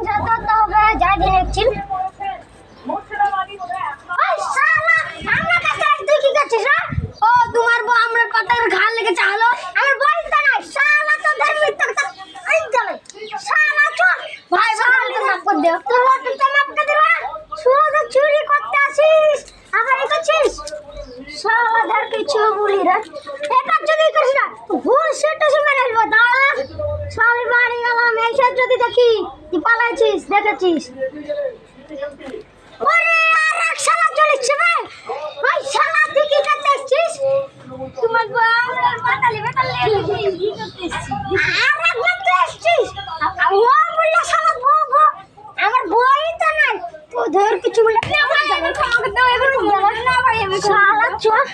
সংসার করতে হবে যাই দেখছিল আমার কাছে তুই কি করছিস রে? ও তোমার বউ আমার পাতার ঘা লেগে চালো আমার বয়স তো নাই শালা তো ধর্মী তো এই চলে শালা চল ভাই ভাই তো মাফ করে দে তোর তো মাফ করে দিলা শুধু চুরি করতে আসিস আবার এই করছিস শালা ধর কিছু বলি রে এটা যদি করিস না ভুল সেটা সে মেরে ফেলবো দাঁড়া শালা বাড়ি গেলাম এইসব যদি দেখি তুই পালাইছিস দেখেছিস ওরে আর এক শালা চলেছে রে ওই শালা তুই কি করতে আসছিস তোমার বাবার পাতালি পাতালি কি করতেছিস আর একবার তুই আসছিস ও বললা শালা বউ আমার বই তো নাই তো ধর কিছু বলে না ভাই আমাকে দাও এগুলো না ভাই আমি শালা চল